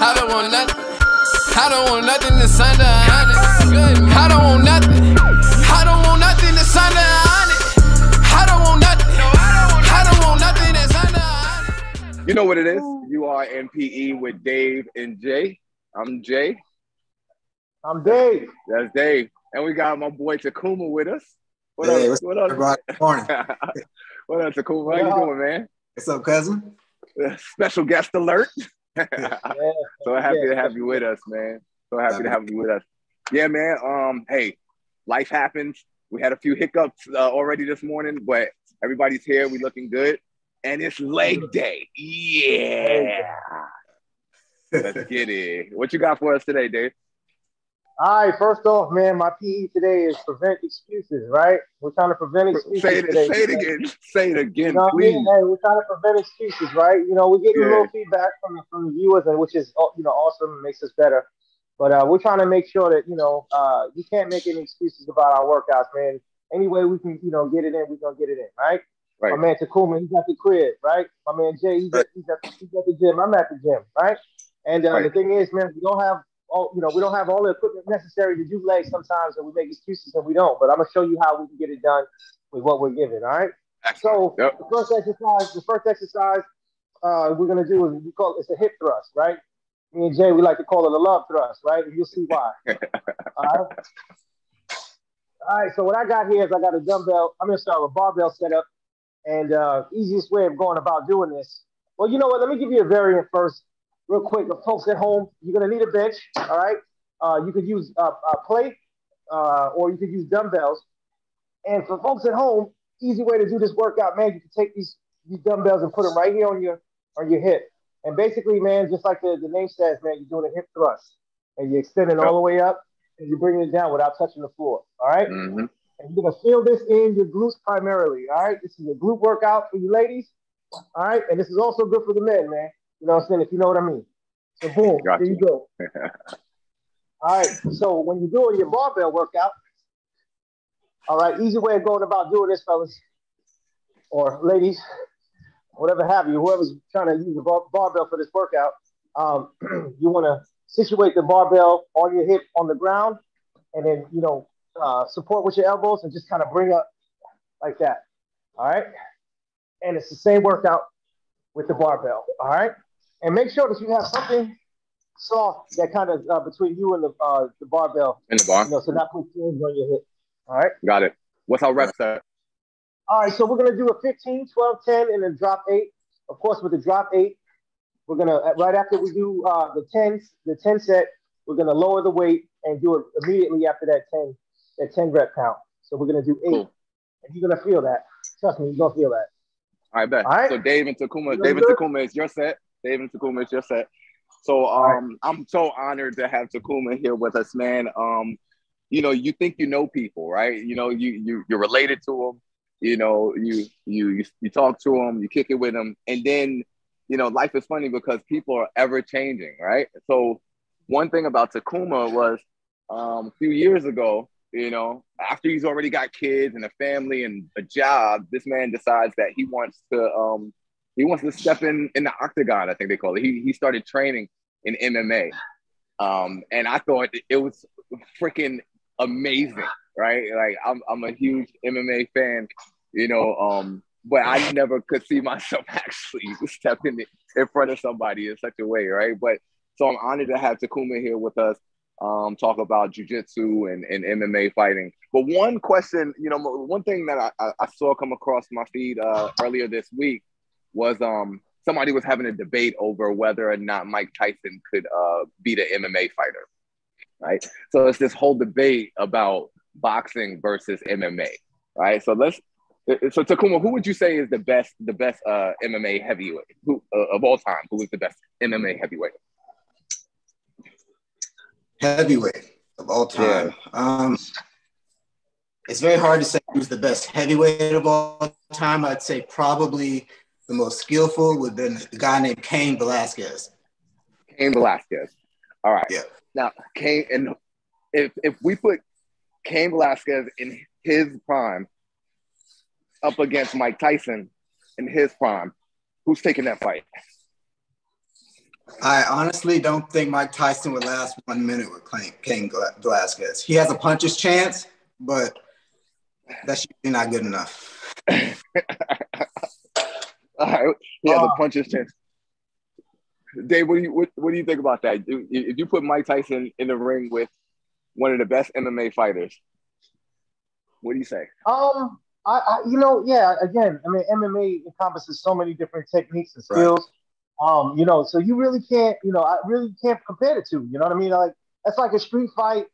I don't want nothing. I don't want nothing that's under 100. I don't want nothing. I don't want nothing that's under 100. I don't want nothing. I don't want nothing that's under 100. You know what it is. You are MPE with Dave and Jay. I'm Jay. I'm Dave. That's Dave. And we got my boy Tacuma with us. What hey, up? What up? Good morning. What up, Tacuma? How you doing, man? What's up, cousin? Special guest alert. Yeah, So happy to have you with us, man. So happy to have you with us. Yeah, man. Hey, life happens. We had a few hiccups already this morning, but everybody's here. We looking good. And it's leg day. Yeah. Let's get it. What you got for us today, Dave? All right, first off, man, my PE today is prevent excuses, right? We're trying to prevent excuses today. Say it again. Say it again, you know please. Hey, we're trying to prevent excuses, right? You know, we're getting a little feedback from the viewers, and which is, awesome, makes us better. But we're trying to make sure that, you can't make any excuses about our workouts, man. Any way we can, get it in, we're going to get it in, right? Right. My man Tacuma, he's at the crib, right? My man Jay, he's at the gym. I'm at the gym, right? And the thing is, man, we don't have all the equipment necessary to do legs sometimes, and we make excuses and we don't. But I'm gonna show you how we can get it done with what we're given. All right. Excellent. So the first exercise we're gonna do is it's a hip thrust, right? Me and Jay, we like to call it a love thrust, right? And you'll see why. All right. All right. So what I got here is I got a dumbbell. I'm gonna start with barbell setup, and easiest way of going about doing this. Well, you know what? Let me give you a variant first. Real quick, the folks at home, you're going to need a bench, all right? You could use a plate or you could use dumbbells. And for folks at home, easy way to do this workout, man, you can take these dumbbells and put them right here on your hip. And basically, man, just like the name says, man, you're doing a hip thrust. And you're extending all the way up and you're bringing it down without touching the floor, all right? Mm-hmm. And you're going to feel this in your glutes primarily, all right? This is a glute workout for you ladies, all right? And this is also good for the men, man. You know what I'm saying? If you know what I mean. So boom, Gotcha. There you go. All right. So when you're doing your barbell workout, all right, easy way of going about doing this, fellas, or ladies, whatever have you, whoever's trying to use the barbell for this workout, you want to situate the barbell on your hip on the ground, and then support with your elbows and just kind of bring up like that. All right. And it's the same workout with the barbell, all right? And make sure that you have something soft that kind of between you and the barbell. In the bar? So not put strains on your hip, all right? Got it. What's our reps at? All right, so we're going to do a 15, 12, 10, and then drop 8. Of course, with the drop 8, we're going to, right after we do the 10 set, we're going to lower the weight and do it immediately after that 10 rep count. So we're going to do 8. Cool. And you're going to feel that. Trust me, you're going to feel that. All right, bet. All right. So Dave and Tacuma is your set. So I'm so honored to have Tacuma here with us, man. You think you know people, right? You're related to them. You talk to them, you kick it with them, and then life is funny because people are ever changing, right? So one thing about Tacuma was a few years ago, after he's already got kids and a family and a job, this man decides that he wants to step in the octagon, I think they call it. He started training in MMA. And I thought it was freaking amazing, right? Like I'm a huge MMA fan, but I never could see myself actually stepping in front of somebody in such a way, right? But so I'm honored to have Tacuma here with us. Talk about jiu-jitsu and MMA fighting. But one question, one thing that I saw come across my feed earlier this week was somebody was having a debate over whether or not Mike Tyson could beat an MMA fighter, right? So it's this whole debate about boxing versus MMA, right? So Tacuma, who would you say is the best MMA heavyweight of all time? Who is the best MMA heavyweight? Heavyweight of all time. Yeah. It's very hard to say who's the best heavyweight of all time. I'd say probably the most skillful would have been the guy named Cain Velasquez. Cain Velasquez. All right. Yeah. Now, Cain, and if we put Cain Velasquez in his prime up against Mike Tyson in his prime, who's taking that fight? I honestly don't think Mike Tyson would last 1 minute with Cain Velasquez. He has a puncher's chance, but that's usually not good enough. All right, he has a puncher's chance. Dave, what do you think about that? If you put Mike Tyson in the ring with one of the best MMA fighters, what do you say? Yeah. Again, I mean, MMA encompasses so many different techniques and skills. Right. So you really can't, I really can't compare the two. You know what I mean? Like that's like a street fight.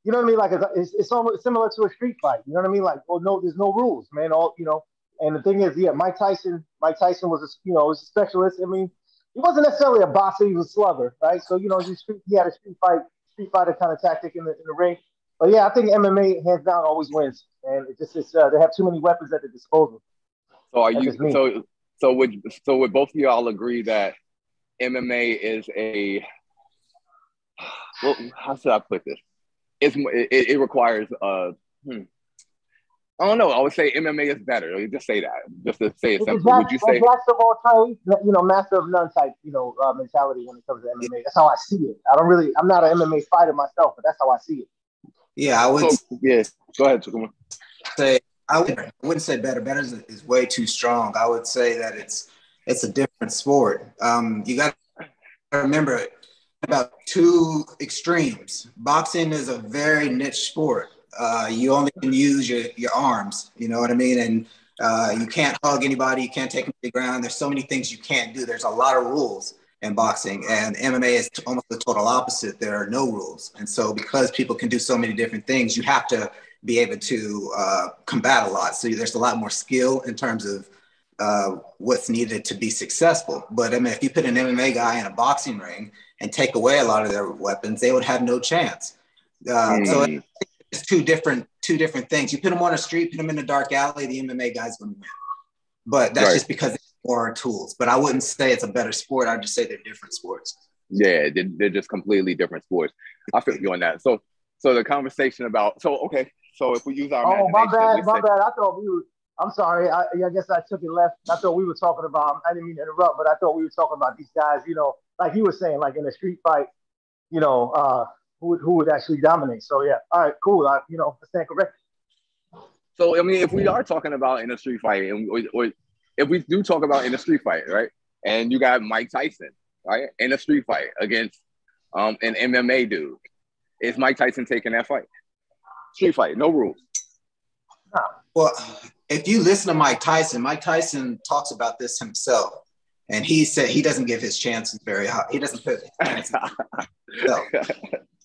You know what I mean? Like it's almost similar to a street fight. You know what I mean? Like, no, there's no rules, man. And the thing is, yeah, Mike Tyson was was a specialist. I mean, he wasn't necessarily a boxer; he was a slugger, right? So he had a street fighter kind of tactic in the ring. But yeah, I think MMA hands down always wins, and they have too many weapons at their disposal. So would both of y'all agree that MMA is how should I put this? It requires I don't know. I would say MMA is better. Just say that. Just to say it simple. Would you say jack of all trades, master of none type, mentality when it comes to MMA? That's how I see it. I'm not an MMA fighter myself, but that's how I see it. Yeah, I would. Yeah, go ahead, Tacuma. I wouldn't say better. Better is way too strong. I would say that it's a different sport. You got to remember about two extremes. Boxing is a very niche sport. You only can use your arms. You know what I mean? And you can't hug anybody. You can't take them to the ground. There's so many things you can't do. There's a lot of rules in boxing, and MMA is almost the total opposite. There are no rules. And so because people can do so many different things, you have to be able to combat a lot. So there's a lot more skill in terms of what's needed to be successful. But I mean, if you put an MMA guy in a boxing ring and take away a lot of their weapons, they would have no chance. So it's two different things. You put them on a street, put them in a dark alley, the MMA guy's going to win. But that's just because more tools. But I wouldn't say it's a better sport. I'd just say they're different sports. Yeah, they're just completely different sports. I feel you on that. So the conversation about so if we use our imagination. My bad. I thought we were. I'm sorry. I guess I took it left. I thought we were talking about. I didn't mean to interrupt, but I thought we were talking about these guys. Like you were saying, like in a street fight. Who would actually dominate? So yeah. All right. Cool. I stand correct. So I mean, if we are talking about in a street fight, or if we do talk about in a street fight, right? And you got Mike Tyson, right, in a street fight against an MMA dude, is Mike Tyson taking that fight? Street fight, no rules. Well, if you listen to Mike Tyson talks about this himself, and he said he doesn't give his chances very high. He doesn't put his chances.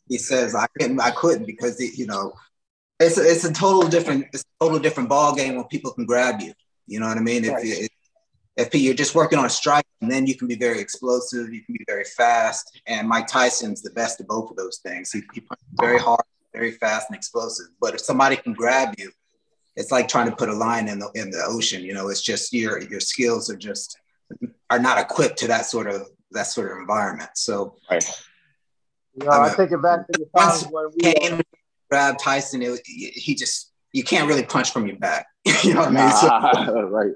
He says I couldn't because it's a total different ball game when people can grab you. You know what I mean? Right. If you're just working on striking, then you can be very explosive. You can be very fast. And Mike Tyson's the best of both of those things. He punches very hard, very fast, and explosive. But if somebody can grab you, it's like trying to put a line in the ocean. It's just your skills are not equipped to that sort of environment. So, right. I take it back to the times when we grabbed Tyson. You can't really punch from your back. You know what I mean? Right.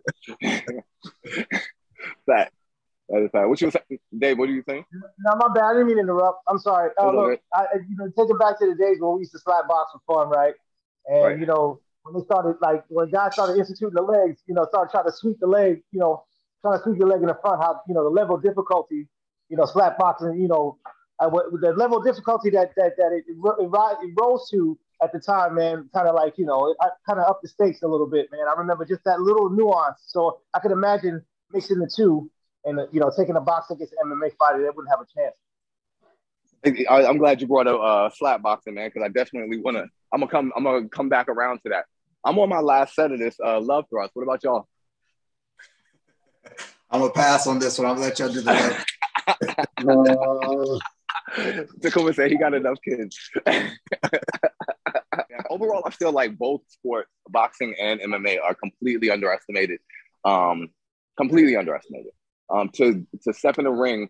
That is that. What you saying, Dave? What are you saying? No, my bad. I didn't mean to interrupt. I'm sorry. Look, take it back to the days when we used to slap box for fun, right? And when they started, like when guys started instituting the legs, started trying to sweep the leg, trying to sweep your leg in the front. How the level of difficulty, slap boxing, with the level of difficulty that it rose to at the time, man, kind of like, it kind of upped the stakes a little bit, man. I remember just that little nuance. So I could imagine mixing the two and, taking a box against an MMA fighter, they wouldn't have a chance. I'm glad you brought up slap boxing, man, because I definitely want to. I'm gonna come back around to that. I'm on my last set of this love thrust. What about y'all? I'm gonna pass on this one. I'm gonna let y'all do the Tacuma said he got enough kids. Overall, I feel like both sports, boxing and MMA, are completely underestimated. Completely underestimated. To step in the ring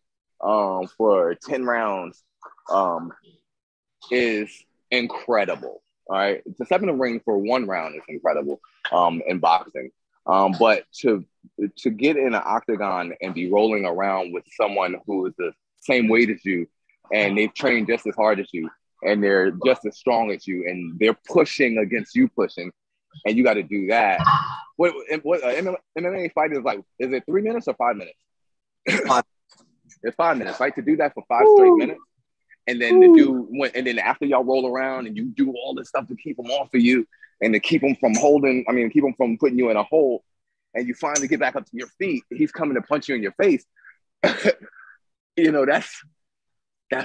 for 10 rounds is incredible. All right, to step in the ring for 1 round is incredible in boxing. But to get in an octagon and be rolling around with someone who is the same weight as you, and they've trained just as hard as you, and they're just as strong as you, and they're pushing against you pushing, and you got to do that. What MMA fight is like? Is it 3 minutes or 5 minutes? It's 5 minutes, right? To do that for 5 straight minutes, and then and then after y'all roll around and you do all this stuff to keep them off of you, and to keep them from keep them from putting you in a hole, and you finally get back up to your feet. He's coming to punch you in your face. You know, that's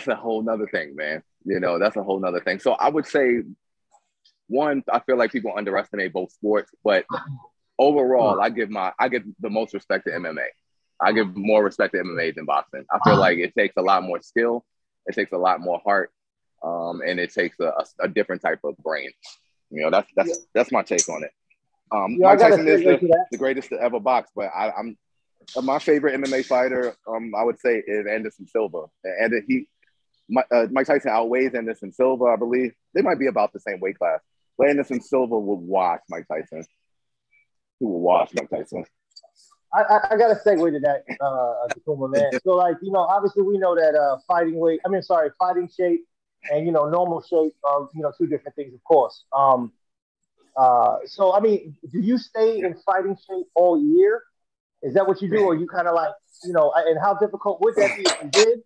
a whole nother thing, man. You know, that's a whole nother thing. So I would say, one, I feel like people underestimate both sports, but overall, I give the most respect to MMA. I give more respect to MMA than boxing. I feel like it takes a lot more skill, it takes a lot more heart, and it takes a different type of brain. You know, that's my take on it. Mike Tyson is the greatest to ever box, but I'm my favorite MMA fighter. I would say is Anderson Silva, and Mike Tyson outweighs Anderson Silva, I believe. They might be about the same weight class, but Anderson Silva would wash Mike Tyson. He will wash Mike Tyson. I got to segue to that, Tacuma, man. So, like, you know, obviously we know that fighting shape and, you know, normal shape are, you know, two different things, of course. So, I mean, do you stay in fighting shape all year? Is that what you do? Or you kind of like, you know, and how difficult would that be if you did?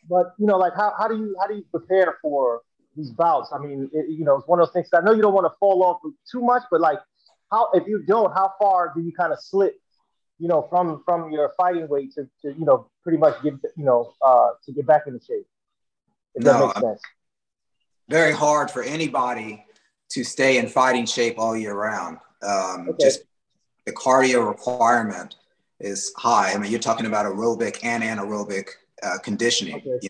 But, you know, like, how do you prepare for these bouts? I mean, you know, it's one of those things. I know you don't want to fall off too much, but like, if you don't, how far do you kind of slip, you know, from your fighting weight to you know, pretty much get, you know, to get back into shape? If that makes sense. Very hard for anybody to stay in fighting shape all year round. Just the cardio requirement is high. I mean, you're talking about aerobic and anaerobic conditioning, you know,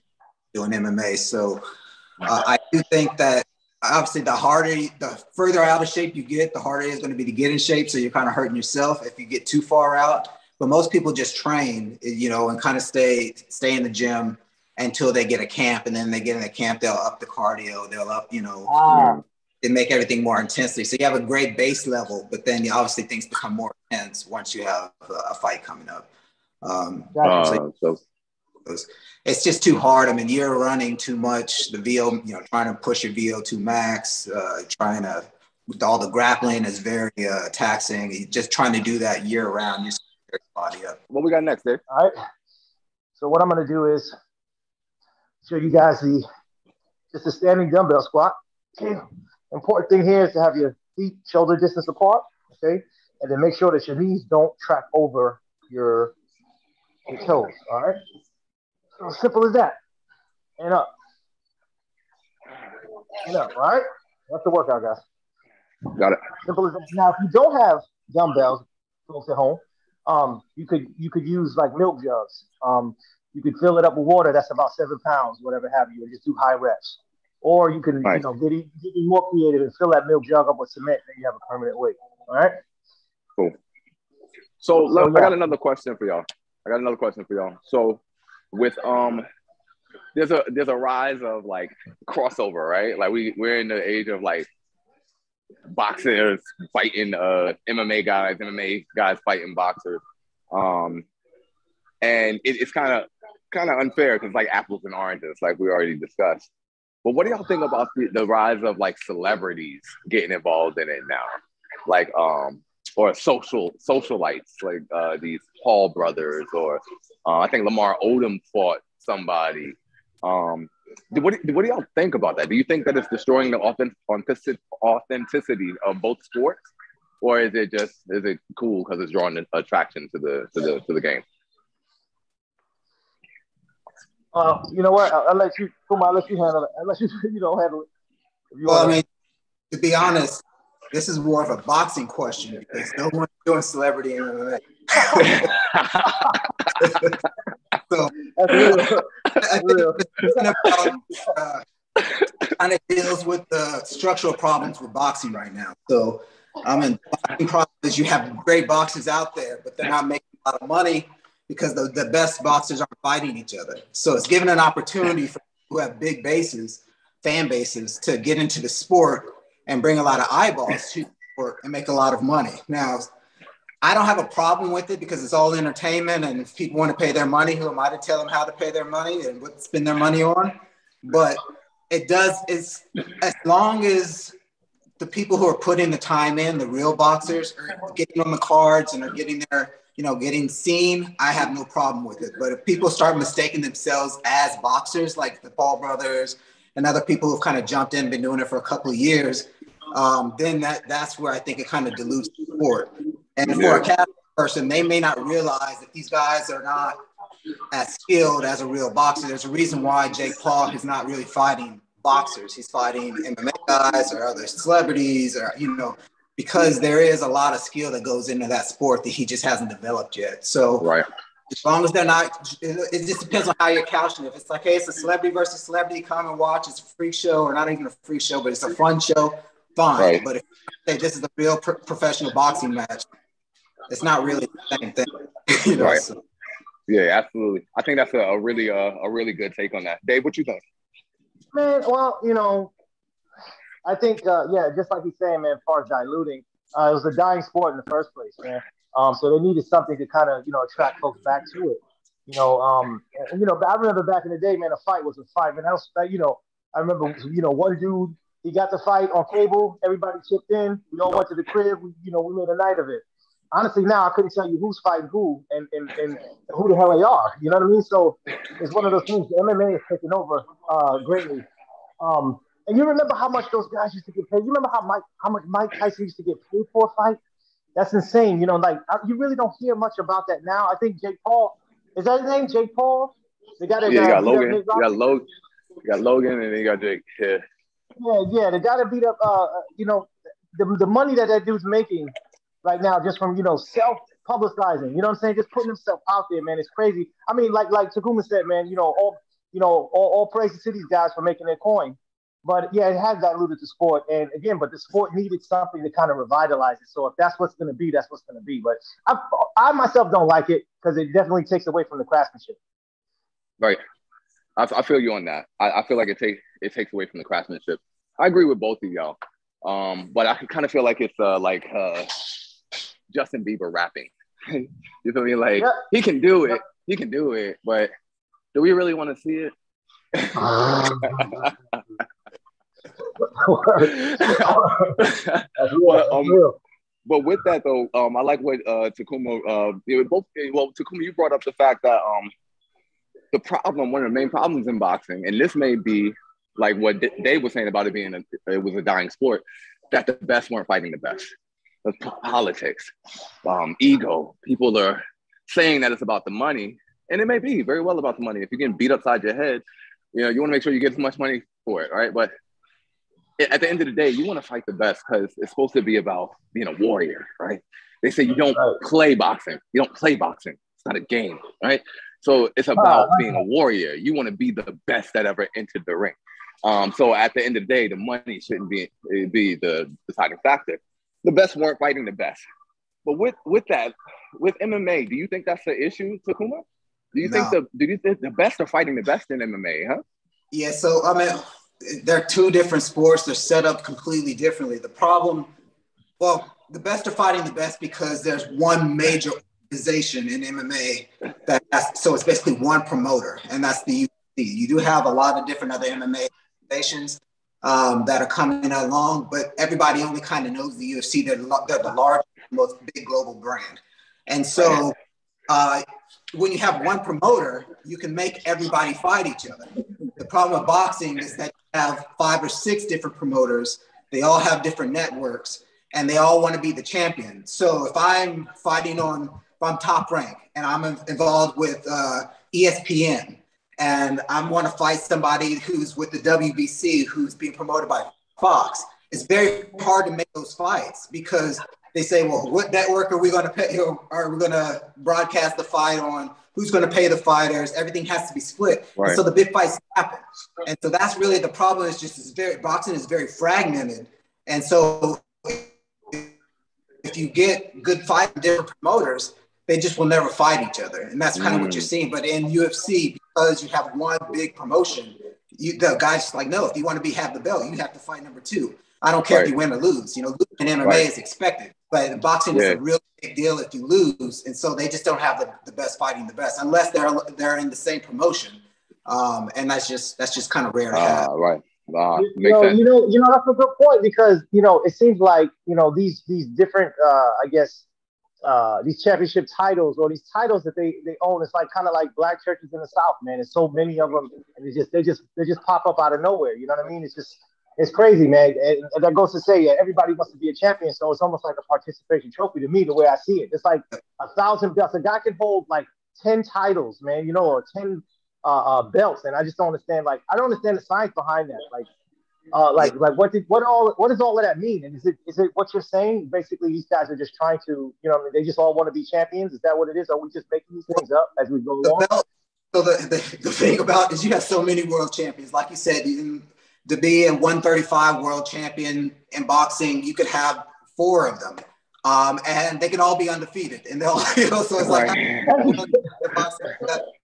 doing MMA. So I do think that obviously the further out of shape you get, the harder it is going to be to get in shape. So you're kind of hurting yourself if you get too far out. But most people just train, you know, and kind of stay in the gym until they get a camp. And then they get in a camp, they'll up the cardio, they'll up, you know, they make everything more intensely. So you have a great base level, but then obviously things become more intense once you have a fight coming up. So it's just too hard. I mean, you're running too much, the VO, you know, trying to push your VO2 max, with all the grappling is very taxing. Just trying to do that year round, just your body up. What we got next, Dave? All right. So what I'm going to do is show you guys just a standing dumbbell squat. Important thing here is to have your feet shoulder distance apart, okay? And then make sure that your knees don't track over your toes, all right? So simple as that. And up. And up, all right? That's the workout, guys. Got it. Simple as that. Now, if you don't have dumbbells, folks at home, you could use like milk jugs. You could fill it up with water that's about 7 pounds, whatever have you, and just do high reps. Or you can, you know, get more creative and fill that milk jug up with cement, and you have a permanent weight. All right. Cool. So I got another question for y'all. So with there's a rise of like crossover, right? Like we're in the age of like boxers fighting MMA guys fighting boxers. And it's kind of unfair because like apples and oranges, like we already discussed. But what do y'all think about the rise of like celebrities getting involved in it now? Like or socialites, like these Paul brothers, or I think Lamar Odom fought somebody. What do y'all think about that? Do you think that it's destroying the authenticity of both sports, or is it cool because it's drawing attraction to the game? You know what? I'll let you handle it. Unless you don't handle it. Well, I mean, to be honest, this is more of a boxing question because no one's doing celebrity MMA. So I think kind of deals with the structural problems with boxing right now. So boxing problems, you have great boxers out there, but they're not making a lot of money because the best boxers aren't fighting each other. So it's given an opportunity for people who have big fan bases, to get into the sport and bring a lot of eyeballs to the sport and make a lot of money. Now, I don't have a problem with it because it's all entertainment, and if people want to pay their money, who am I to tell them how to pay their money and what to spend their money on? But it's as long as the people who are putting the time in, the real boxers, are getting on the cards and are getting their, getting seen, I have no problem with it. But if people start mistaking themselves as boxers, like the Paul brothers and other people who've kind of jumped in, been doing it for a couple of years, then that's where I think it kind of dilutes the sport. And for a casual person, they may not realize that these guys are not as skilled as a real boxer. There's a reason why Jake Paul is not really fighting boxers. He's fighting MMA guys or other celebrities, or, because there is a lot of skill that goes into that sport that he just hasn't developed yet. So right. As long as they're not, it just depends on how you're couching it. If it's like, hey, it's a celebrity versus celebrity, come and watch, it's a freak show, or not even a freak show, but it's a fun show, fine. Right. But if you say this is a real professional boxing match, it's not really the same thing. Right. So. Yeah, absolutely. I think that's a really good take on that. Dave, what you think? Man, well, I think, just like he's saying, man, as far as diluting, it was a dying sport in the first place, man. So they needed something to kind of, attract folks back to it. But I remember back in the day, man, a fight was a fight. And I remember, one dude, he got the fight on cable. Everybody chipped in. We all went to the crib. We made a night of it. Honestly, now I couldn't tell you who's fighting who and who the hell they are. You know what I mean? So it's one of those things. The MMA is taking over greatly. And you remember how much those guys used to get paid? You remember how much Mike Tyson used to get paid for a fight? That's insane. You really don't hear much about that now. I think Jake Paul, is that his name? Jake Paul? The guy that you got Logan. You got Logan, and then you got Jake. Yeah. Yeah. The guy that beat up, the money that dude's making right now, just from self-publicizing. You know what I'm saying? Just putting himself out there, man. It's crazy. I mean, like Tacuma said, man. All praise to these guys for making their coin. But yeah, it has diluted the sport. And again, but the sport needed something to kind of revitalize it. So if that's what's going to be, that's what's going to be. But I myself don't like it because it definitely takes away from the craftsmanship. Right. I feel you on that. I feel like it takes away from the craftsmanship. I agree with both of y'all. But I kind of feel like it's like Justin Bieber rapping. You feel me? Like, yeah. He can do it. He can do it. But do we really want to see it? But with that though, I like what Tacuma. Tacuma, you brought up the fact that one of the main problems in boxing, and this may be like what Dave was saying about it was a dying sport, that the best weren't fighting the best. It's politics, ego. People are saying that it's about the money, and it may be very well about the money. If you're getting beat upside your head, you want to make sure you get as much money for it, right? But at the end of the day, you want to fight the best because it's supposed to be about being a warrior, right? They say you don't play boxing. You don't play boxing. It's not a game, right? So it's about being a warrior. You want to be the best that ever entered the ring. So at the end of the day, the money shouldn't be the deciding factor. The best weren't fighting the best. But with MMA, do you think that's the issue, Tacuma? Do you think the best are fighting the best in MMA, huh? Yeah, so they're two different sports. They're set up completely differently. The problem, the best are fighting the best because there's one major organization in MMA so it's basically one promoter, and that's the UFC. You do have a lot of different other MMA organizations that are coming along, but everybody only kind of knows the UFC. They're the largest, most big global brand. And so when you have one promoter, you can make everybody fight each other. The problem with boxing is that you have 5 or 6 different promoters. They all have different networks, and they all want to be the champion. So if I'm I'm Top Rank, and I'm involved with ESPN, and I want to fight somebody who's with the WBC, who's being promoted by Fox, it's very hard to make those fights because they say, well, what network are we going to pay? Are we going to broadcast the fight on? Who's going to pay the fighters? Everything has to be split. Right. And so the big fights happen. And so that's really the problem. Is just boxing is very fragmented. And so if you get good fights from different promoters, they just will never fight each other. And that's kind of what you're seeing. But in UFC, because you have one big promotion, the guy's just like, no, if you want to have the belt, you have to fight number 2. I don't care if you win or lose. You know, losing in MMA is expected, but in boxing is a real big deal if you lose. And so they just don't have the best fighting the best unless they're in the same promotion. And that's just kind of rare to have. Right. You know, that's a good point because, you know, it seems like, you know, these different, I guess, these championship titles or these titles that they own, it's like kind of like black churches in the South, man. There's so many of them, and they just pop up out of nowhere. You know what I mean? It's crazy, man. And that goes to say, everybody wants to be a champion, so it's almost like a participation trophy to me, the way I see it. It's like 1,000 belts. A guy can hold like 10 titles, man, you know, or 10 belts, and I just don't understand. Like, I don't understand the science behind that. Like what does all of that mean? And is it what you're saying? Basically, these guys are just trying to, you know, they just all want to be champions. Is that what it is? Are we just making these things up as we go along? So the thing about it is you have so many world champions, like you said. To be a 135 world champion in boxing, you could have 4 of them, and they can all be undefeated, and they'll, you know, so it's like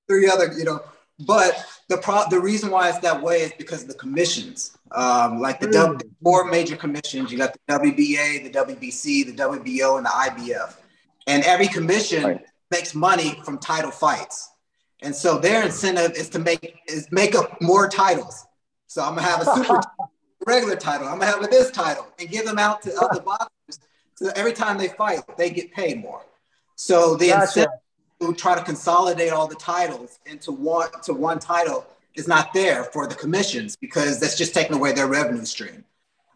3 other, you know. But the reason why it's that way is because of the commissions, like the 4 major commissions. You got the WBA, the WBC, the WBO, and the IBF, and every commission makes money from title fights, and so their incentive is to make up more titles. So I'm gonna have a super regular title. I'm gonna have this title and give them out to other boxers. So every time they fight, they get paid more. So the incentive to try to consolidate all the titles into one title is not there for the commissions because that's just taking away their revenue stream.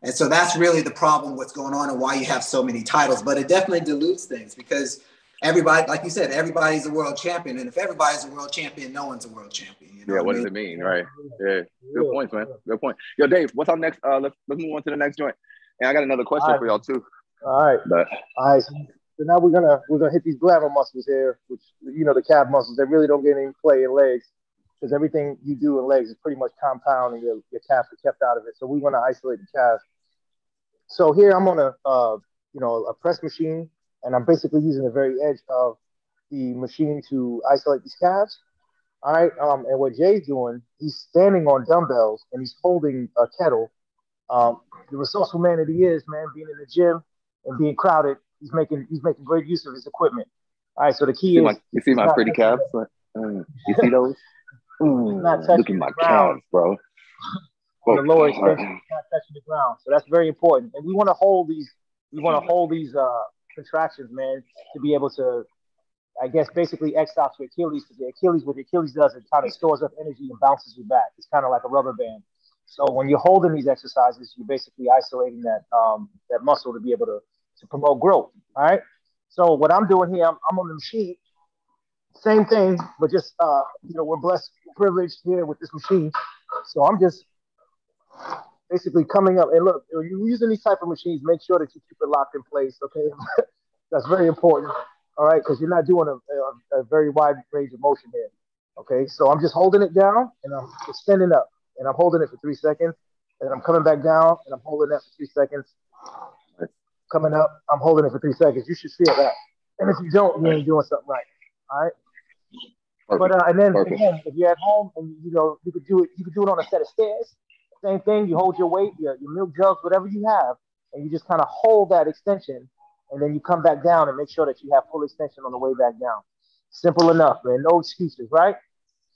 And so that's really the problem, what's going on and why you have so many titles. But it definitely dilutes things because everybody, like you said, everybody's a world champion. And if everybody's a world champion, no one's a world champion. You know what does it mean, right? Yeah, good points, man. Good point. Yo, Dave, what's up next? Let's move on to the next joint. And I got another question for y'all too. All right. So now we're gonna hit these glamour muscles here, which, you know, the calf muscles. They really don't get any play in legs because everything you do in legs is pretty much compound, and your calves are kept out of it. So we want to isolate the calves. So here I'm on a press machine, and I'm basically using the very edge of the machine to isolate these calves. All right. And what Jay's doing, he's standing on dumbbells and he's holding a kettle. The resourceful man that he is, man, being in the gym and being crowded, he's making great use of his equipment. All right. So the key is you see my pretty calves? You see those? Look at my calves, bro. On the lower extension, not touching the ground. So that's very important. And we want to hold these. Contractions, man, to be able to, I guess, basically X stops your Achilles, because what the Achilles does, it kind of stores up energy and bounces you back. It's kind of like a rubber band. So when you're holding these exercises, you're basically isolating that muscle to be able to promote growth. All right. So what I'm doing here, I'm on the machine. Same thing, but just we're blessed, privileged here with this machine. So I'm just basically coming up, and look, when you're using these type of machines, make sure that you keep it locked in place. Okay, that's very important. All right, because you're not doing a very wide range of motion here. Okay, so I'm just holding it down and I'm extending up, and I'm holding it for 3 seconds, and I'm coming back down and I'm holding that for 3 seconds. Coming up, I'm holding it for 3 seconds. You should feel that. And if you don't, you ain't doing something right. All right. Perfect. But and then again, if you're at home and you could do it on a set of stairs. Same thing. You hold your weight, your milk jugs, whatever you have, and you just kind of hold that extension, and then you come back down and make sure that you have full extension on the way back down. Simple enough, man. No excuses, right?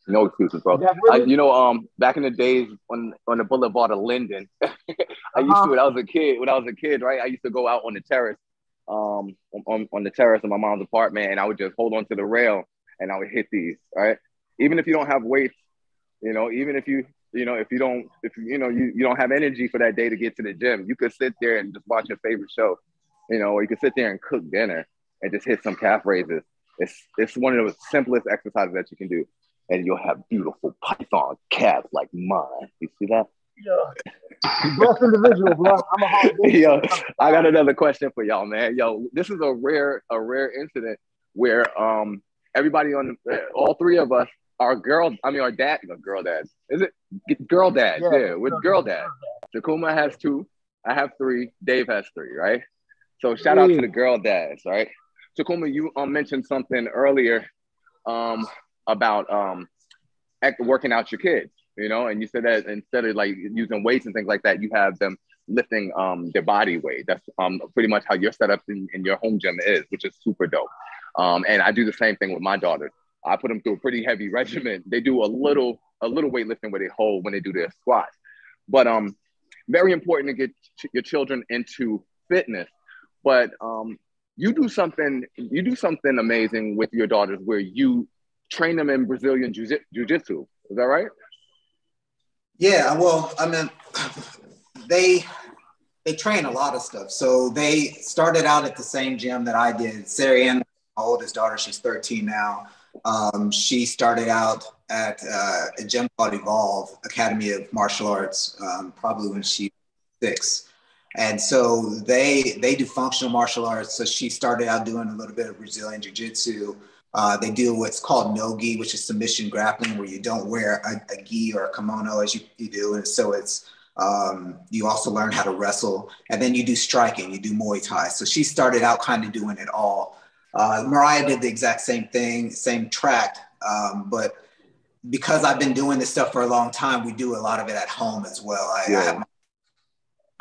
No excuses, bro. Back in the days on the boulevard of Linden, I used to when I was a kid, right? I used to go out on the terrace, on the terrace of my mom's apartment, and I would just hold on to the rail and I would hit these, right? Even if you don't have weights, even if you don't have energy for that day to get to the gym, you could sit there and just watch your favorite show, or you could sit there and cook dinner and just hit some calf raises. It's one of the simplest exercises that you can do, and you'll have beautiful python calves like mine. You see that? Yeah. Blessed individual, bro. I'm a hard dude. Yo, I got another question for y'all, man. Yo, this is a rare incident where everybody all 3 of us are girl dads. Is it girl dads? Yeah, with girl dads. Tacuma has 2. I have 3. Dave has 3, right? So shout out to the girl dads, right? Tacuma, you mentioned something earlier about working out your kids, and you said that instead of like using weights and things like that, you have them lifting their body weight. That's pretty much how your setup in your home gym is, which is super dope. And I do the same thing with my daughters. I put them through a pretty heavy regimen. They do a little weightlifting where they hold when they do their squats. But very important to get your children into fitness. But you do something amazing with your daughters where you train them in Brazilian jiu-jitsu. Is that right? Yeah, well, I mean, they train a lot of stuff. So they started out at the same gym that I did. Sarah Ann, my oldest daughter, she's 13 now. She started out at a gym called Evolve, Academy of Martial Arts, probably when she was 6. And so they do functional martial arts. So she started out doing a little bit of Brazilian jiu-jitsu. They do what's called no-gi, which is submission grappling, where you don't wear a gi or a kimono as you do. And so it's, you also learn how to wrestle. And then you do striking, you do Muay Thai. So she started out kind of doing it all. Mariah did the exact same thing, same track. But because I've been doing this stuff for a long time, we do a lot of it at home as well. I have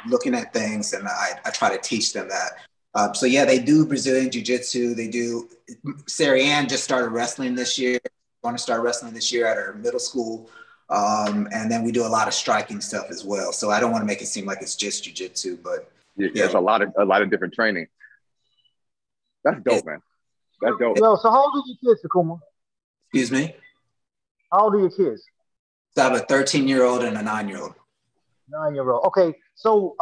looking at things, and I try to teach them that. So yeah, they do Brazilian Jiu-Jitsu. They do. Sarah Ann just started wrestling this year. Want to start wrestling this year at her middle school. And then we do a lot of striking stuff as well. So I don't want to make it seem like it's just Jiu-Jitsu, but there's a lot of different training. That's dope, man. That's dope. Yo, so how old are your kids, Tacuma? Excuse me? How old are your kids? So I have a 13-year-old and a 9-year-old. 9-year-old. Okay, so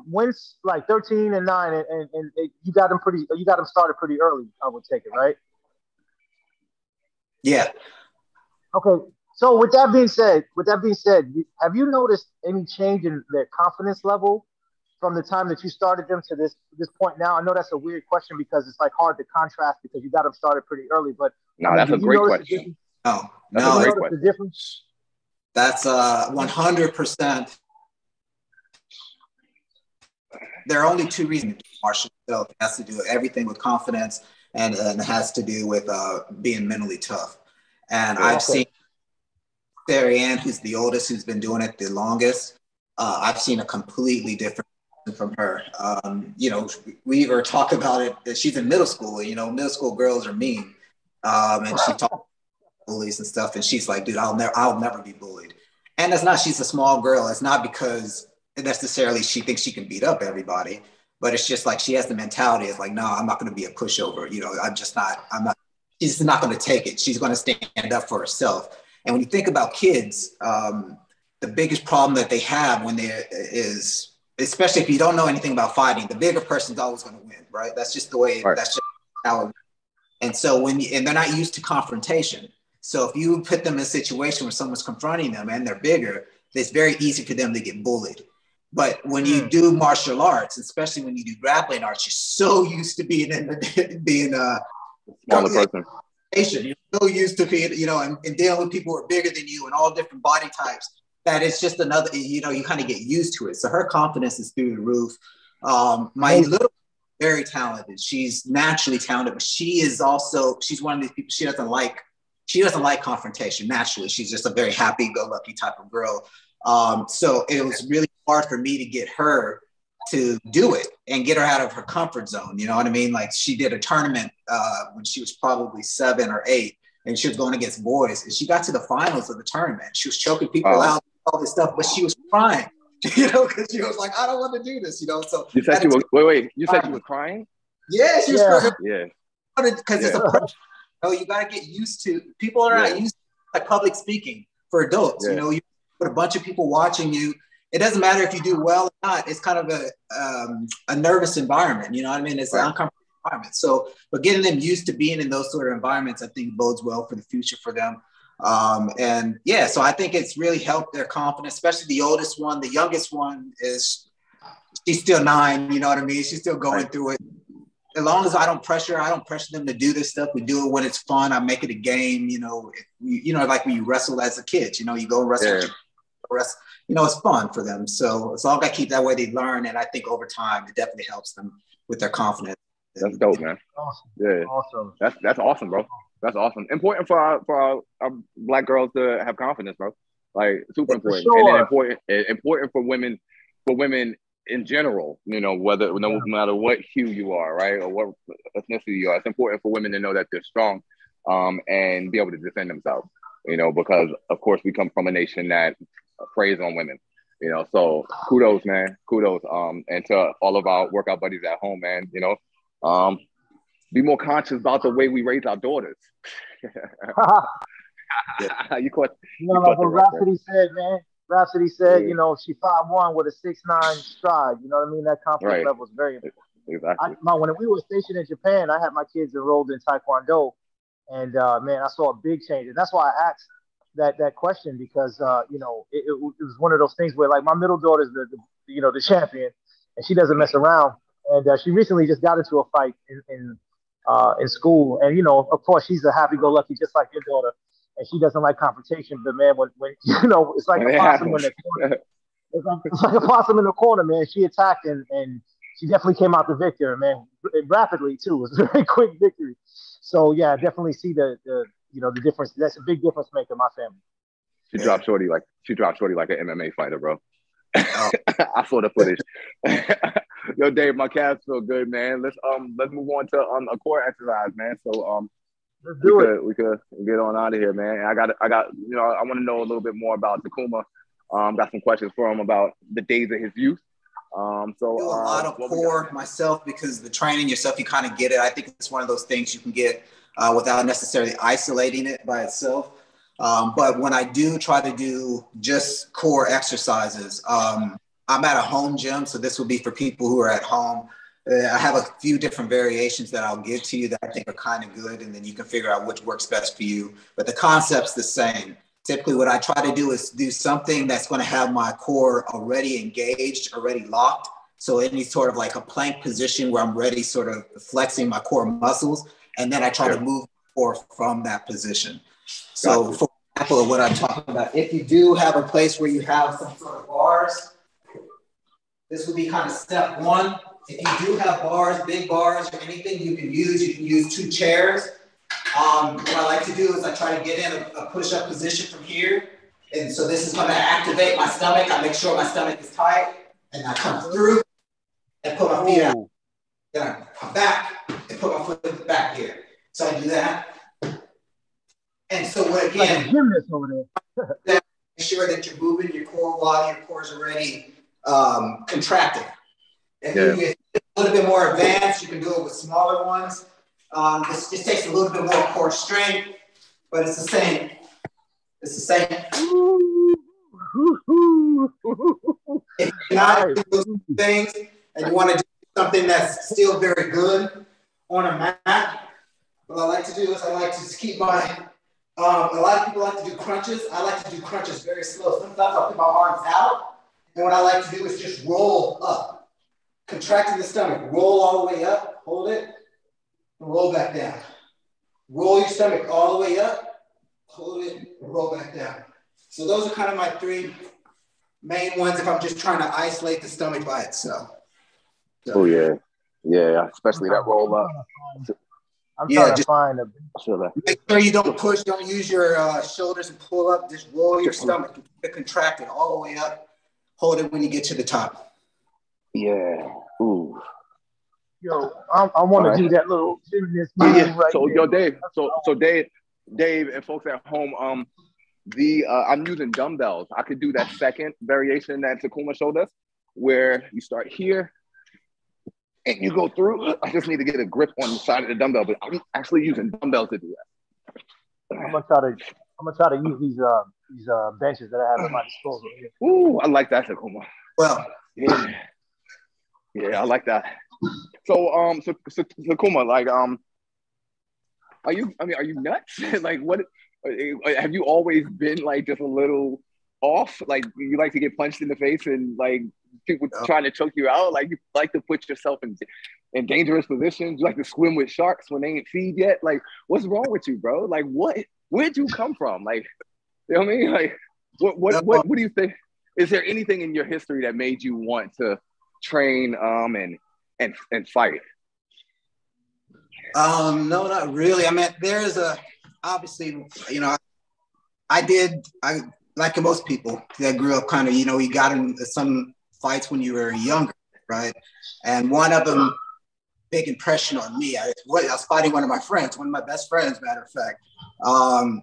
when's like 13 and 9, and you got them started pretty early, I would take it, right? Yeah. Okay, so with that being said, have you noticed any change in their confidence level from the time that you started them to this point now? I know that's a weird question because it's like hard to contrast because you got them started pretty early, but no, that's a great question. No, the difference. That's 100%. There are only 2 reasons to do martial arts. It has to do everything with confidence, and it has to do with being mentally tough. And I've seen Sarah Ann, who's the oldest, who's been doing it the longest. I've seen a completely different from her. We were talking about it. She's in middle school. Middle school girls are mean, and she talks about bullies and stuff. And she's like, "Dude, I'll never be bullied." And that's not. She's a small girl. It's not because necessarily she thinks she can beat up everybody, but it's just like she has the mentality. It's like, no, I'm not going to be a pushover. I'm not. She's not going to take it. She's going to stand up for herself. And when you think about kids, the biggest problem that they have when is, especially if you don't know anything about fighting, the bigger person's always going to win, right? That's just the way. Right. That's just how it is. And so and they're not used to confrontation. So if you put them in a situation where someone's confronting them and they're bigger, it's very easy for them to get bullied. But when you do martial arts, especially when you do grappling arts, you're so used to being smaller person. You're so used to being, and dealing with people who are bigger than you and all different body types, that it's just another, you kind of get used to it. So her confidence is through the roof. My little, very talented. She's naturally talented, but she's one of these people. She doesn't like confrontation naturally. She's just a very happy-go-lucky type of girl. So it was really hard for me to get her to do it and get her out of her comfort zone. You know what I mean? Like she did a tournament when she was probably 7 or 8, and she was going against boys, and she got to the finals of the tournament. She was choking people out, all this stuff, but she was crying, because she was like, I don't want to do this, So you said you were crying? Yeah, she was crying. Yeah. Because it's a pressure. You got to get used to, people are not used to like public speaking for adults. You put a bunch of people watching you. It doesn't matter if you do well or not. It's kind of a nervous environment. You know what I mean? It's an uncomfortable environment. So, but getting them used to being in those sort of environments, I think bodes well for the future for them. So I think it's really helped their confidence, especially the oldest one. The youngest one she's still 9. You know what I mean? She's still going through it. As long as I don't pressure them to do this stuff. We do it when it's fun. I make it a game. Like when you wrestle as a kid. You go and wrestle. It's fun for them. So as long as I keep that way, they learn. And I think over time, it definitely helps them with their confidence. That's dope, man. Awesome. Yeah. Awesome. That's awesome, bro. That's awesome. Important for our Black girls to have confidence, bro. Like super important. Sure. And then important for women in general, whether no matter what hue you are, right, or what ethnicity you are, it's important for women to know that they're strong, and be able to defend themselves. Because of course we come from a nation that preys on women. So kudos, man, kudos. And to all of our workout buddies at home, man, be more conscious about the way we raise our daughters. You caught like the what Rhapsody said, man. Rhapsody said, she 5'1" with a 6'9" stride. You know what I mean? That confidence level is very important. Exactly. When we were stationed in Japan, I had my kids enrolled in Taekwondo, and man, I saw a big change. And that's why I asked that question, because it was one of those things where, like, my middle daughter's the champion, and she doesn't mess around. And she recently just got into a fight in school, and of course she's a happy-go-lucky, just like your daughter. And she doesn't like confrontation, but man, when it's like a possum in the corner. It's like a possum in the corner, man. She attacked and she definitely came out the victor, man, rapidly too. It was a very quick victory. So yeah, I definitely see the difference. That's a big difference maker in my family. She dropped Shorty like an MMA fighter, bro. I saw the footage. Yo, Dave, my calves feel good, man. Let's move on to a core exercise, man. So we could get on out of here, man. I want to know a little bit more about Tacuma. Got some questions for him about the days of his youth. I do a lot of core myself, because the training yourself, you kind of get it. I think it's one of those things you can get without necessarily isolating it by itself. But when I do try to do just core exercises, I'm at a home gym, so this will be for people who are at home. I have a few different variations that I'll give to you that I think are kind of good, and then you can figure out which works best for you. But the concept's the same. Typically, what I try to do is do something that's going to have my core already engaged, already locked. So any sort of like a plank position where I'm already sort of flexing my core muscles, and then I try to move the core from that position. So for example, what I'm talking about, if you do have a place where you have some sort of bars, this would be kind of step one. If you do have bars, big bars, or anything you can use 2 chairs. What I like to do is I try to get in a push-up position from here. And so this is going to activate my stomach. I make sure my stomach is tight. And I come through and put my feet out. Then I come back and put my foot back here. So I do that. And so again, like a gymnast over there. Make sure that you're moving your core while your core is already contracting. If you get a little bit more advanced, you can do it with smaller ones. This just takes a little bit more core strength, but it's the same. It's the same. If you're not doing those things and you want to do something that's still very good on a mat, what I like to do is I like to just keep my, a lot of people like to do crunches. I like to do crunches very slow. Sometimes I'll put my arms out, and what I like to do is just roll up. Contracting the stomach, roll all the way up, hold it, and roll back down. Roll your stomach all the way up, hold it, and roll back down. So those are kind of my 3 main ones if I'm just trying to isolate the stomach by itself. So, oh, yeah. Yeah, especially that roll up. I'm trying to find a... Make sure you don't push, don't use your shoulders and pull up. Just roll your stomach, keep it contracted all the way up. Hold it when you get to the top. Yeah. Ooh. Yo, I want to do that little gymnast move right so, there. yo, Dave. So Dave, and folks at home, I'm using dumbbells. I could do that second variation that Tacuma showed us, where you start here and you go through. I just need to get a grip on the side of the dumbbell, but I'm actually using dumbbells to do that. I'm gonna try to use these benches that I have at my disposal here. Ooh, I like that, Tacuma. Well, yeah, I like that. So Tacuma, like, are you nuts? Like, what? Have you always been like just a little off? Like, you like to get punched in the face and like people trying to choke you out? Like, you like to put yourself in dangerous positions? You like to swim with sharks when they ain't feed yet? Like, what's wrong with you, bro? Like, where'd you come from? Like, you know what I mean? Like, what do you think? Is there anything in your history that made you want to train and fight? No, not really. I mean, there's obviously, I like most people that grew up kind of, you got in some fights when you were younger. right? And one of them, big impression on me. I was fighting one of my friends, one of my best friends, matter of fact.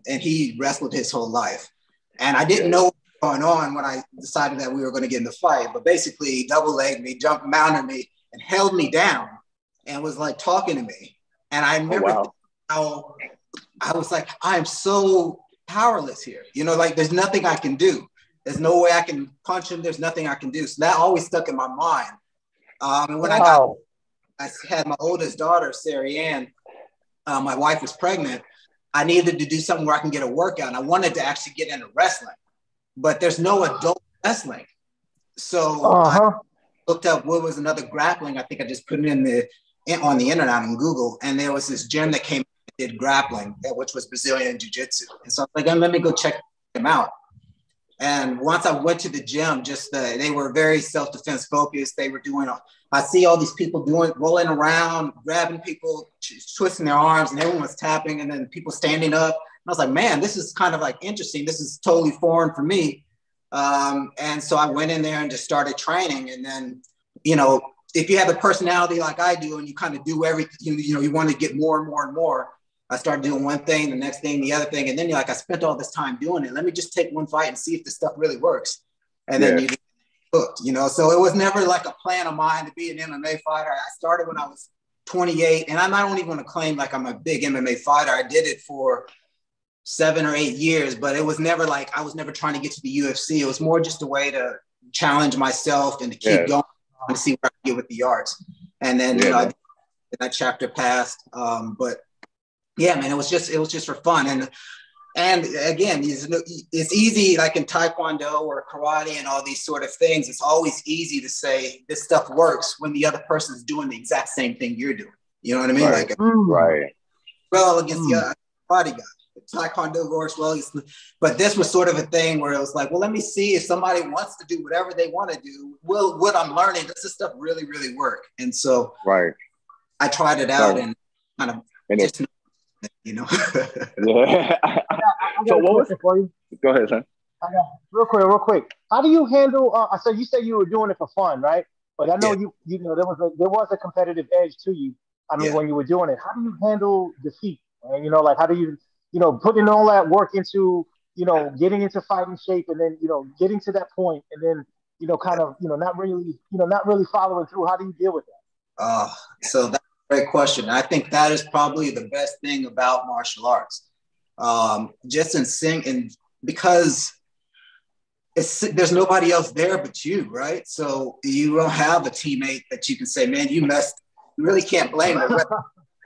And he wrestled his whole life. And I didn't know what was going on when I decided that we were going to get in the fight. But basically, he double-legged me, mounted me, and held me down and was like talking to me. And I remember how I was like, I am so powerless here. You know, like there's nothing I can do. There's no way I can punch him. There's nothing I can do. So that always stuck in my mind. And when I had my oldest daughter, Sarah Ann, my wife was pregnant. I needed to do something where I can get a workout. And I wanted to actually get into wrestling, but there's no adult wrestling. So I looked up what was another grappling. I think I just put it on the internet on Google. And there was this gym that came and did grappling, which was Brazilian Jiu-Jitsu. And so I was like, let me go check them out. And once I went to the gym, they were very self-defense focused. They were doing, I see all these people rolling around, grabbing people, twisting their arms, and everyone's tapping, and then people standing up. And I was like, man, this is kind of like interesting. This is totally foreign for me. And so I went in there and just started training. And then, you know, if you have a personality like I do and you kind of do everything, you know, you want to get more and more and more. I started doing one thing, the next thing, the other thing. And then you're like, I spent all this time doing it. Let me just take one fight and see if this stuff really works. And then you get hooked, you know? So it was never like a plan of mine to be an MMA fighter. I started when I was 28, and I don't even want to claim like I'm a big MMA fighter. I did it for 7 or 8 years, but it was never like, I was never trying to get to the UFC. It was more just a way to challenge myself and to keep going and see where I can get with the arts. And then, you know, that chapter passed. But yeah, man, it was just for fun. And again, it's easy, like in Taekwondo or karate and all these sort of things, it's always easy to say this stuff works when the other person is doing the exact same thing you're doing. You know what I mean? Right. Like, well, against the other karate guy. Taekwondo works well. But this was sort of a thing where it was like, well, let me see if somebody wants to do whatever they want to do. Well, what I'm learning, does this stuff really, really work? And so I tried it out and kind of just, you know. I got a question for you. Go ahead, son. Real quick. How do you handle? So you said you were doing it for fun, right? But I know you know there was a competitive edge to you. I mean, when you were doing it, how do you handle defeat? And you know, like how do you putting all that work into getting into fighting shape, and then getting to that point, and then kind of not really following through. How do you deal with that? So that's a great question. I think that is probably the best thing about martial arts. Just because there's nobody else there but you, right? So you don't have a teammate that you can say, man, you messed. You really can't blame them.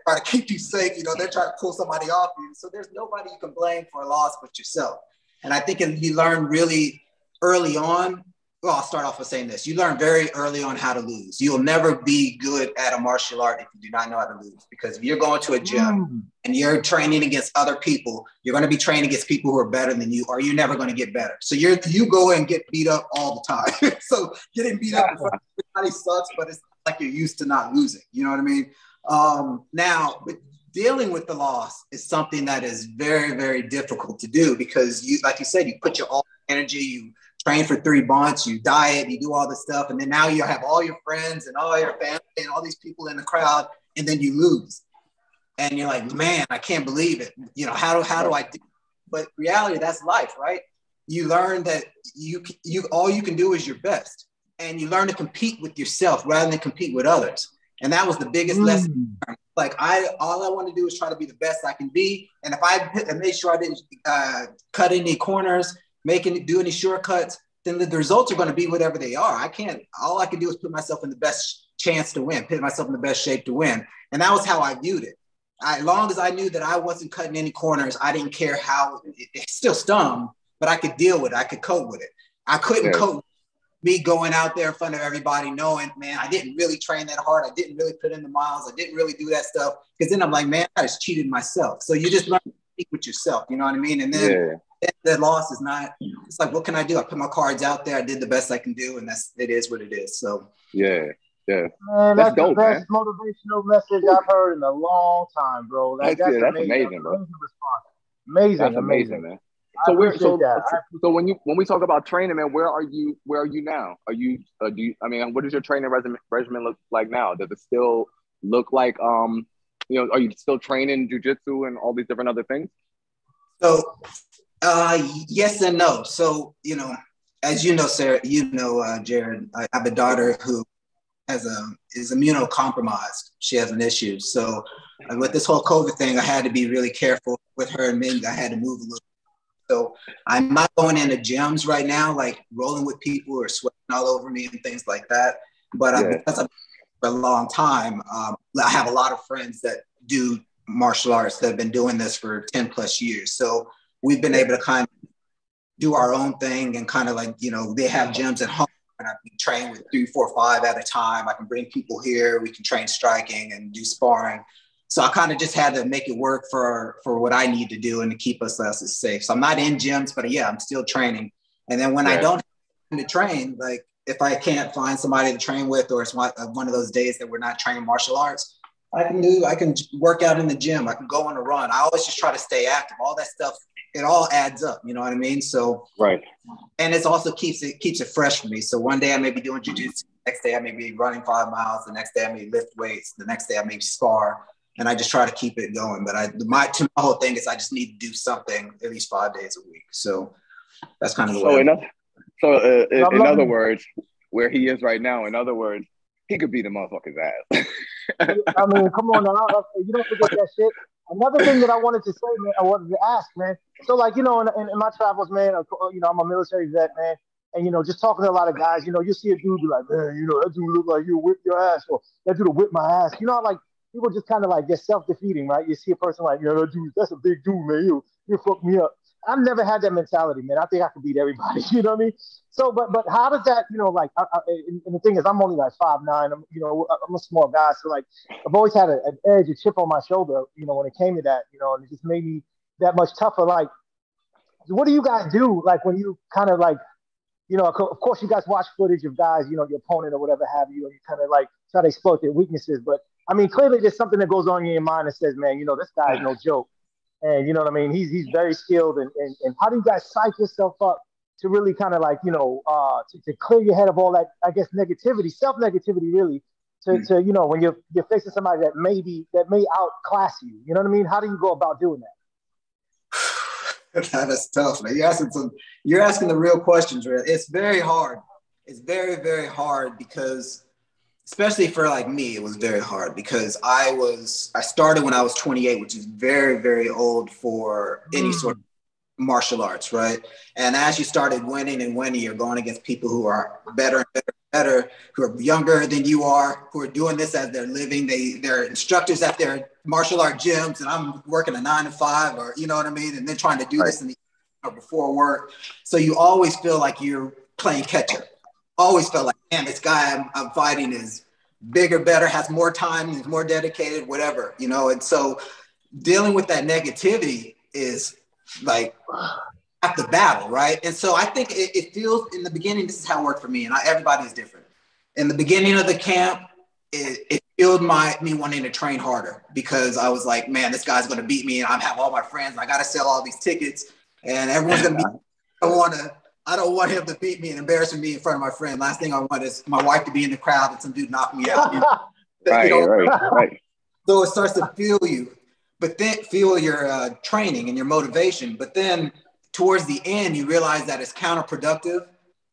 Try to keep you safe. They're trying to pull somebody off you. So there's nobody you can blame for a loss but yourself. And I think you learn really early on. Well, I'll start off with saying this. You learn very early on how to lose. You'll never be good at a martial art if you do not know how to lose. Because if you're going to a gym and you're training against other people, you're going to be training against people who are better than you, or you're never going to get better. So you go and get beat up all the time. So getting beat up in front of everybody sucks, but it's like you're used to not losing. You know what I mean? Now, dealing with the loss is something that is very, very difficult to do because like you said, you put your all energy, you train for 3 months, you diet, you do all this stuff. And then now you have all your friends and all your family and all these people in the crowd, and then you lose. And you're like, man, I can't believe it. How do I do? But reality, that's life, right? You learn that all you can do is your best, and you learn to compete with yourself rather than compete with others. And that was the biggest lesson. Like all I want to do is try to be the best I can be. And if I made sure I didn't cut any corners, do any shortcuts, then the results are going to be whatever they are. All I can do is put myself in the best chance to win, put myself in the best shape to win. And that was how I viewed it. As long as I knew that I wasn't cutting any corners, I didn't care how it still stung, but I could deal with it. I could cope with it. I couldn't cope with me going out there in front of everybody knowing, man, I didn't really train that hard. I didn't really put in the miles. I didn't really do that stuff. Because then I'm like, man, I just cheated myself. So you just learn to speak with yourself. You know what I mean? And then that loss is not, it's like, what can I do? I put my cards out there. I did the best I can do. And it is what it is. So, Man, that's dope, the best motivational message I've heard in a long time, bro. That's amazing, bro. Amazing response. Amazing, man. So where appreciate that. so when we talk about training, man, where are you now? Are you what does your training regimen look like now? Does it still look like are you still training jujitsu and all these different other things? So yes and no. So, as you know, Sarah, Jared, I have a daughter who is immunocompromised. She has an issue. So with this whole COVID thing, I had to be really careful with her, and maybe I had to move a little. So I'm not going into gyms right now, like rolling with people or sweating all over me and things like that. But because I've been for a long time, I have a lot of friends that do martial arts that have been doing this for 10 plus years. So we've been able to kind of do our own thing and kind of like, they have gyms at home and I can train with 3, 4, 5 at a time. I can bring people here. We can train striking and do sparring. So I kind of just had to make it work for what I need to do and to keep us safe. So I'm not in gyms, but yeah, I'm still training. And then when I don't have time to train, like if I can't find somebody to train with, or it's one of those days that we're not training martial arts, I can work out in the gym. I can go on a run. I always just try to stay active. All that stuff, it all adds up. You know what I mean? So, right. And it also keeps it fresh for me. So one day I may be doing jujitsu. The next day I may be running 5 miles. The next day I may lift weights. The next day I may spar. And I just try to keep it going. But my whole thing is I just need to do something at least 5 days a week. So that's kind of the way. In other words, where he is right now, in other words, he could beat a motherfucker's ass. I mean, come on now. You don't forget that shit. Another thing that I wanted to say, man, I wanted to ask, man. So, like, in my travels, man, I'm a military vet, man. And, just talking to a lot of guys, you see a dude be like, man, that dude look like you whip your ass, or that dude will whip my ass. Like, people just kind of like get self-defeating, right? You see a person like, that dude, that's a big dude, man. You fuck me up. I've never had that mentality, man. I think I can beat everybody. You know what I mean? So, but how does that, and the thing is, I'm only like 5'9". I'm a small guy. So, like, I've always had an edge, a chip on my shoulder, when it came to that, and it just made me that much tougher. Like, what do you guys do? Like, when you kind of like, of course you guys watch footage of guys, your opponent or whatever have you, and you kind of like try to exploit their weaknesses. But I mean, clearly there's something that goes on in your mind that says, man, this guy's no joke. And you know what I mean? He's very skilled. And how do you guys psych yourself up to really kind of like, to clear your head of all that, I guess, negativity, self-negativity really, to when you're facing somebody that may outclass you. You know what I mean? How do you go about doing that? That is tough, man. You're asking the real questions, right? It's very hard. It's very, very hard because, especially for like me, it was very hard because I started when I was 28, which is very, very old for any sort of martial arts, right? And as you started winning and winning, you're going against people who are better and better and better, who are younger than you are, who are doing this as their living. They're instructors at their martial art gyms, and I'm working a 9 to 5, or you know what I mean, and then trying to do this before work. So you always feel like you're playing catch up. Always felt like, man, this guy I'm fighting is bigger, better, has more time, is more dedicated, whatever, And so dealing with that negativity is like at the battle, right? And so I think it feels in the beginning, this is how it worked for me, and everybody is different. In the beginning of the camp, it fueled me wanting to train harder because I was like, man, this guy's going to beat me, and I have all my friends, and I got to sell all these tickets, and everyone's going to beat me. I don't want him to beat me and embarrass me in front of my friend. Last thing I want is my wife to be in the crowd and some dude knock me out. Right. So it starts to fuel you, but then fuel your training and your motivation. But then towards the end, you realize that it's counterproductive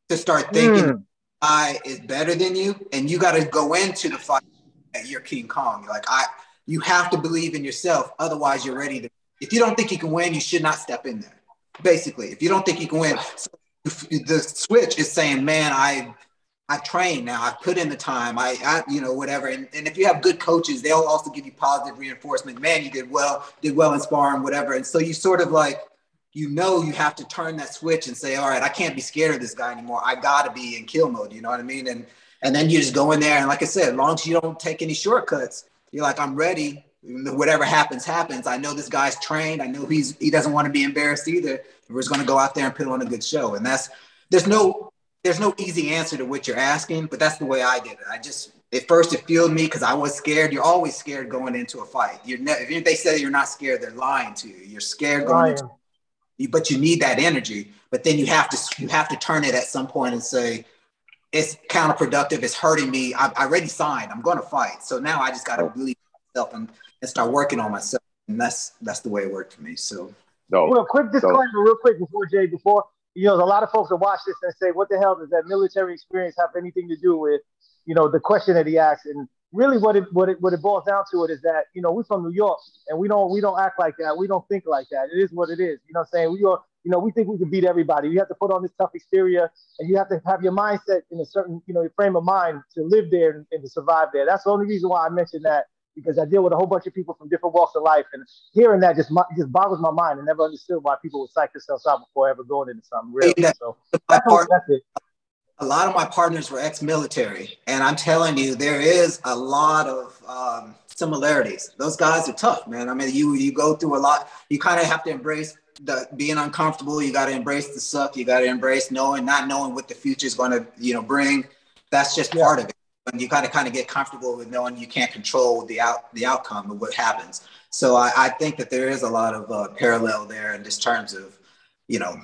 to start thinking I is better than you, and you got to go into the fight that you're King Kong. You have to believe in yourself. Otherwise, you're ready to. If you don't think you can win, you should not step in there. Basically, if you don't think you can win. So the switch is saying, man, I train now. I put in the time. I whatever. And if you have good coaches, they'll also give you positive reinforcement. Man, you did well in sparring, whatever. And so you sort of like, you have to turn that switch and say, all right, I can't be scared of this guy anymore. I got to be in kill mode. You know what I mean? And then you just go in there. And like I said, as long as you don't take any shortcuts, you're like, I'm ready. Whatever happens, happens. I know this guy's trained. I know he doesn't want to be embarrassed either. We're just going to go out there and put on a good show. And there's no easy answer to what you're asking, but that's the way I did it. At first it fueled me because I was scared. You're always scared going into a fight. If they say you're not scared, they're lying to you. You're scared going into. but you need that energy. But then you have to turn it at some point and say, it's counterproductive. It's hurting me. I already signed. I'm going to fight. So now I just got to believe in myself and start working on myself. And that's the way it worked for me. So, well, quick disclaimer, real quick before Jay, you know, a lot of folks that watch this and say, what the hell does that military experience have anything to do with, you know, the question that he asked? And really what it boils down to it is that, you know, we're from New York and we don't act like that. We don't think like that. It is what it is. You know what I'm saying? We think we can beat everybody. You have to put on this tough exterior and you have to have your mindset in a certain, you know, frame of mind to live there and to survive there. That's the only reason why I mentioned that, because I deal with a whole bunch of people from different walks of life, and hearing that just boggles my mind. I never understood why people would psych themselves out before ever going into something real. So that's it. A lot of my partners were ex-military, and I'm telling you, there is a lot of similarities. Those guys are tough, man. I mean, you go through a lot. You kind of have to embrace being uncomfortable. You got to embrace the suck. You got to embrace not knowing what the future is going to, you know, bring. That's just part of it. And you got to kind of get comfortable with knowing you can't control the outcome of what happens. So I think that there is a lot of parallel there in just terms of, you know,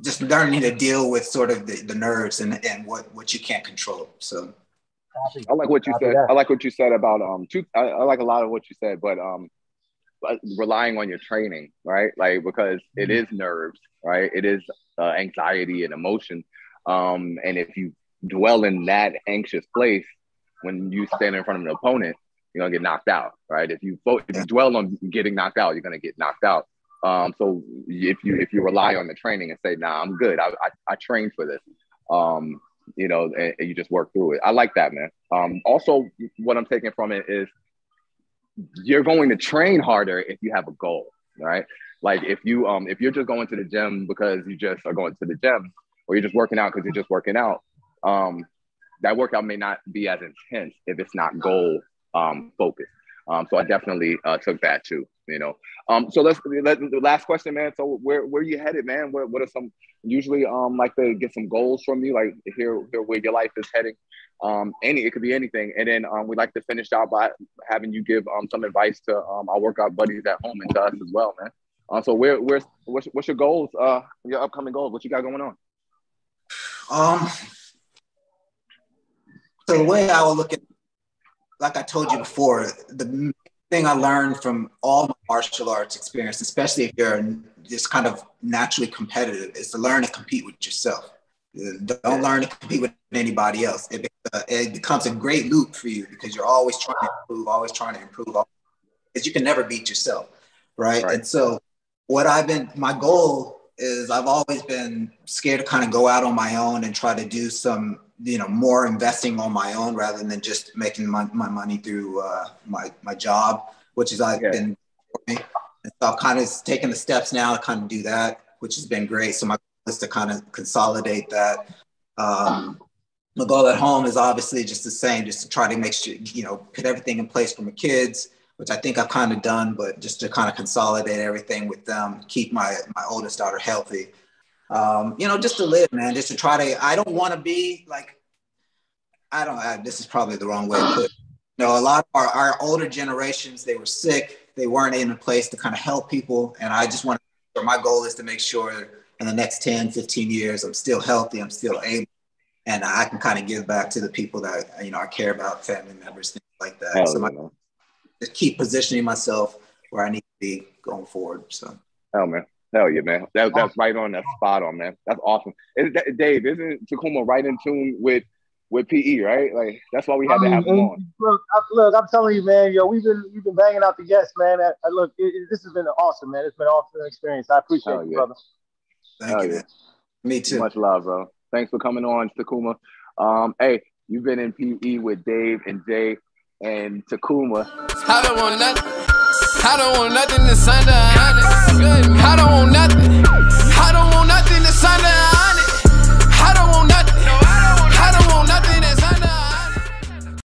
just learning to deal with sort of the nerves and what you can't control. So I like what you said. I like what you said about I like a lot of what you said, but relying on your training, right? Like, because it is nerves, right? It is anxiety and emotion. And if you dwell in that anxious place, when you stand in front of an opponent, you're gonna get knocked out, right? If you dwell on getting knocked out, you're gonna get knocked out. So if you rely on the training and say, nah, I'm good. I trained for this, you know, and you just work through it. I like that, man. Also, what I'm taking from it is you're going to train harder if you have a goal, right? Like if you're just going to the gym because you just are going to the gym, or you're just working out because you're just working out, that workout may not be as intense if it's not goal focused. So I definitely took that too, you know. So let's the last question, man. So where you headed, man? What are some, usually like to get some goals from you, like hear where your life is heading. It could be anything. And then we'd like to finish out by having you give some advice to our workout buddies at home and to us as well, man. So what's your goals, your upcoming goals? What you got going on? So the way I will look at, like I told you before, the thing I learned from all my martial arts experience, especially if you're just kind of naturally competitive, is to learn to compete with yourself. Don't learn to compete with anybody else. It becomes a great loop for you because you're always trying to improve, because you can never beat yourself, right? And so my goal is, I've always been scared to kind of go out on my own and try to do some, you know, more investing on my own rather than just making my money through my job, which is been for me. And so I've kind of taken the steps now to kind of do that, which has been great. So my goal is to kind of consolidate that. My goal at home is obviously just the same, just to try to make sure, you know, put everything in place for my kids, which I think I've kind of done, but just to kind of consolidate everything with them, keep my oldest daughter healthy. You know, just to live, man, just to try to, I don't want to be like, this is probably the wrong way to put it. You know, a lot of our older generations, they were sick. They weren't in a place to kind of help people. And I just want to, my goal is to make sure in the next 10, 15 years, I'm still healthy, I'm still able, and I can kind of give back to the people that, you know, I care about, family members, things like that. Just keep positioning myself where I need to be going forward. So. Hell yeah, man. That's right on. That's spot on, man. That's awesome. Dave, isn't Tacuma right in tune with PE, right? Like, that's why we had to have him on. Look, I'm telling you, man. Yo, we've been banging out the guests, man. This has been awesome, man. It's been an awesome experience. I appreciate you, brother. Thank you, man. Me too. Much love, bro. Thanks for coming on, Tacuma. Hey, you've been in PE with Dave and Jay and Tacuma. I don't want nothing. I don't want nothing to sign up.